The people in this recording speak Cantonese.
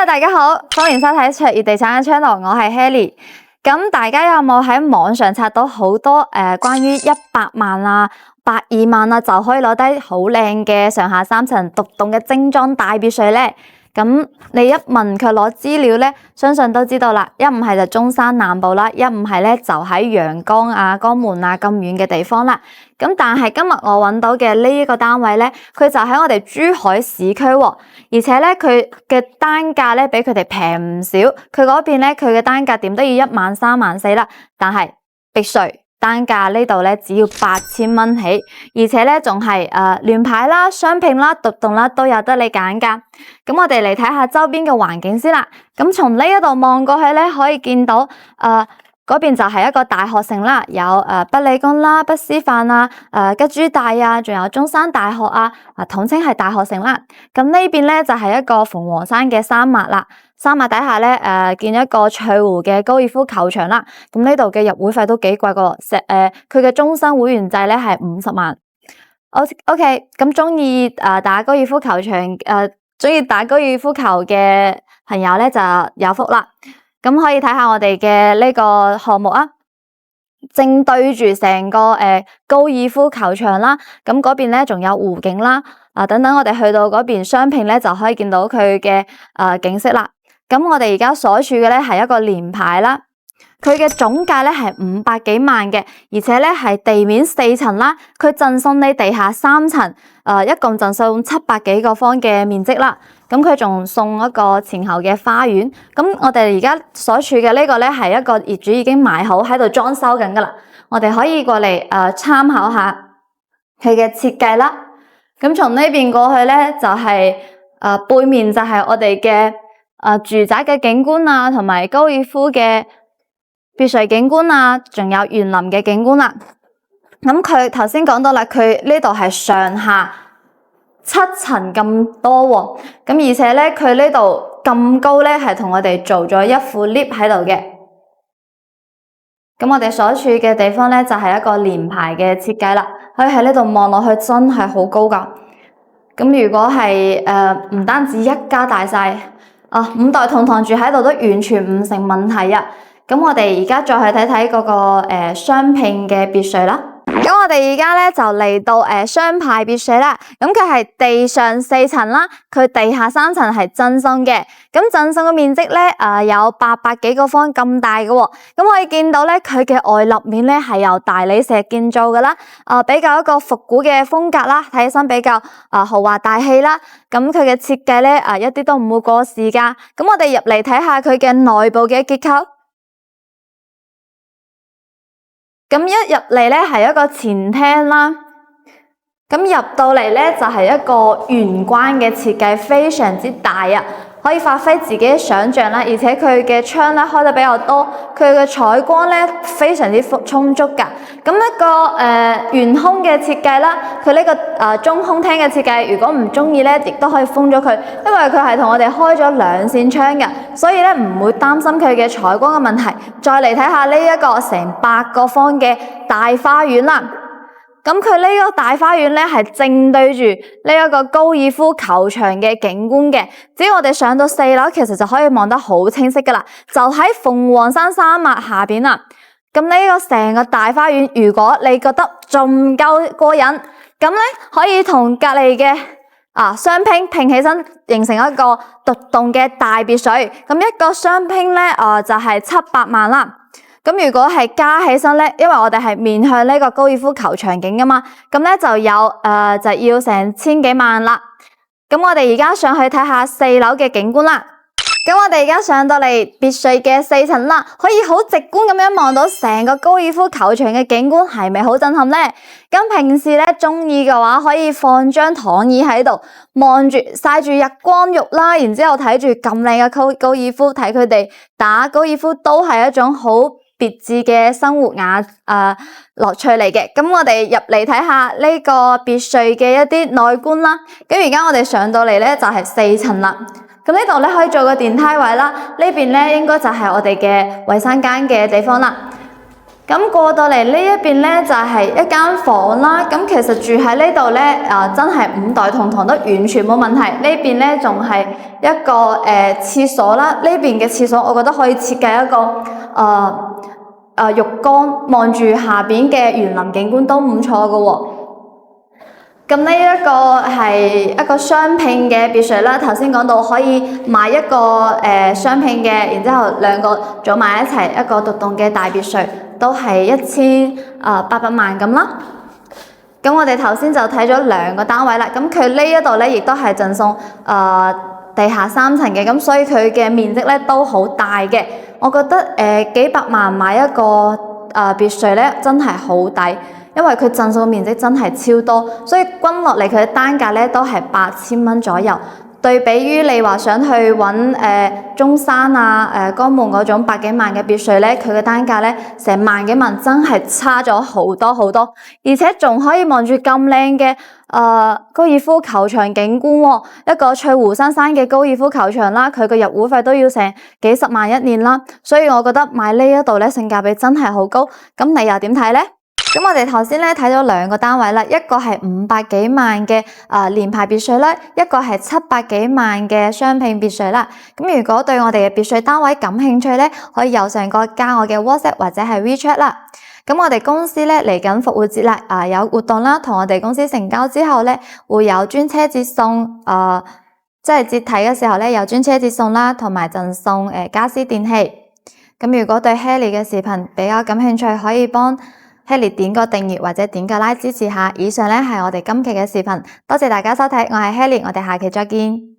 大家好，歡迎收睇卓越地產嘅 channel， 我係 Helly。咁大家有冇喺網上刷到好多關於100萬啊、120萬啊就可以攞低好靚嘅上下3層獨棟嘅精裝大別墅呢？咁你一問佢攞資料呢，相信都知道啦。一唔係就中山南部啦，一唔係呢就喺陽江啊、江門啊咁遠嘅地方啦。咁但係今日我揾到嘅呢一個單位呢，佢就喺我哋珠海市區喎，而且呢，佢嘅單價呢比佢哋平唔少。佢嗰邊呢，佢嘅單價點都要13000、14000啦，但係別墅單價呢度呢，只要8000蚊起，而且呢仲係聯排啦、雙拼啦、獨棟啦都有得你揀㗎。咁我哋嚟睇下周邊嘅環境先啦。咁從呢一度望過去呢，可以見到嗰邊就係一個大學城啦，有北理工啦、北師範啊、吉珠大啊，仲有中山大學啊，統稱係大學城啦。咁呢邊咧就係一個鳳凰山嘅山脈啦，山脈底下咧建一個翠湖嘅高爾夫球場啦。咁呢度嘅入會費都幾貴個，佢嘅終身會員制咧係50萬。OK，咁中意打高爾夫球場中意打高爾夫球嘅朋友咧就有福啦。咁可以睇下我哋嘅呢個項目啊，正對住成個高爾夫球場啦。咁嗰邊咧仲有湖景啦，等等我哋去到嗰邊雙拼咧就可以見到佢嘅景色啦。咁我哋而家所處嘅咧係一個聯排啦，佢嘅總價咧係500幾萬嘅，而且咧係地面4層啦，佢贈送你地下3層，一共贈送700幾個方嘅面積啦。咁佢仲送一個前後嘅花園。咁我哋而家所處嘅呢個咧係一個業主已經買好喺度裝修緊噶啦，我哋可以過嚟參考下佢嘅設計啦。咁從呢邊過去咧就係背面就係我哋嘅住宅嘅景觀啊，同埋高爾夫嘅別墅景觀啊，仲有園林嘅景觀啦。咁佢頭先講到啦，佢呢度係上下7層咁多喎，咁而且咧佢呢度咁高咧，係同我哋做咗一副 lift 喺度嘅。咁我哋所處嘅地方咧就係一個連排嘅設計啦，可以喺呢度望落去真係好高噶。咁如果係唔單止一家大細5代同堂住喺度都完全唔成問題啊。咁我哋而家再去睇睇嗰個雙拼嘅別墅啦。咁我哋而家咧就嚟到雙排別墅啦。咁佢係地上4層啦，佢地下3層係贈送嘅。咁贈送嘅面積咧有800幾個方咁大嘅喎。咁可以見到咧，佢嘅外立面咧係由大理石建造嘅啦，比較一個復古嘅風格啦，睇起身比較豪華大氣啦。咁佢嘅設計咧一啲都唔會過時噶。咁我哋入嚟睇下佢嘅內部嘅結構。咁一入嚟咧係一個前廳啦，咁入到嚟咧就係一個玄關嘅設計，非常之大啊，可以發揮自己嘅想象啦。而且佢嘅窗咧開得比較多，佢嘅採光咧非常之充足噶。咁一個懸空嘅設計啦，佢呢個中空廳嘅設計，如果唔中意咧，亦都可以封咗佢，因為佢係同我哋開咗2扇窗嘅，所以咧唔會擔心佢嘅採光嘅問題。再嚟睇下呢一個成8個方嘅大花園啦。咁佢呢個大花園咧係正對住呢一個高爾夫球場嘅景觀嘅，只要我哋上到4樓，其實就可以望得好清晰噶啦，就喺鳳凰山山脈下邊啦。咁呢個成個大花園，如果你覺得仲唔夠過癮，咁咧可以同隔籬嘅雙拼起身，形成一個獨棟嘅大別墅。咁一個雙拼咧就係700萬啦。咁如果係加起身咧，因為我哋係面向呢個高爾夫球場景噶嘛，咁咧就要成1000幾萬啦。咁我哋而家上去睇下4樓嘅景觀啦。咁我哋而家上到嚟別墅嘅4層啦，可以好直觀咁樣望到成個高爾夫球場嘅景觀，係咪好震撼咧？咁平時咧中意嘅話，可以放張躺椅喺度，望住曬住日光浴啦，然之後睇住咁靚嘅高爾夫，睇佢哋打高爾夫都係一種好別致嘅生活樂趣嚟嘅。咁我哋入嚟睇下呢個別墅嘅一啲內觀啦。咁而家我哋上到嚟咧就係4層啦。咁呢度咧可以做個電梯位啦。呢邊咧應該就係我哋嘅衛生間嘅地方啦。咁過到嚟呢一邊咧就係一間房啦，咁其實住喺呢度咧，真係五代同堂都完全冇問題。呢邊咧仲係一個廁所啦，呢邊嘅廁所我覺得可以設計一個浴缸，望住下邊嘅園林景觀都唔錯㗎喎。咁呢一個係一個雙拼嘅別墅啦，頭先講到可以買一個雙拼嘅，然之後兩個組埋一齊一個獨棟嘅大別墅，都係1800萬咁啦。咁我哋頭先就睇咗兩個單位啦，咁佢呢一度咧亦都係贈送地下3層嘅，咁所以佢嘅面積咧都好大嘅。我覺得幾百萬買一個別墅咧真係好抵。因為佢贈送嘅面積真係超多，所以均落嚟佢嘅單價咧都係8000蚊左右。對比於你話想去揾中山啊、江門嗰種百幾萬嘅別墅咧，佢嘅單價咧成萬幾萬，真係差咗好多好多，而且仲可以望住咁靚嘅高爾夫球場景觀喎，一個翠湖新山嘅高爾夫球場啦，佢嘅入會費都要成幾十萬一年啦，所以我覺得買呢一度咧性價比真係好高。咁你又點睇咧？咁我哋頭先咧睇咗兩個單位啦，一個係500幾萬嘅連排別墅啦，一個係700幾萬嘅雙拼別墅啦。咁如果對我哋嘅別墅單位感興趣咧，可以右上角加我嘅 WhatsApp 或者係 WeChat 啦。咁我哋公司咧嚟緊復活節啦，有活動啦，同我哋公司成交之後咧會有專車接送，即係節體嘅時候咧有專車接送啦，同埋贈送家私電器。咁如果對 Helly 嘅視頻比較感興趣，可以幫Helly 點個訂閱或者點個 like 支持下。以上咧係我哋今期嘅視頻，多謝大家收睇，我係 Helly，我哋下期再見。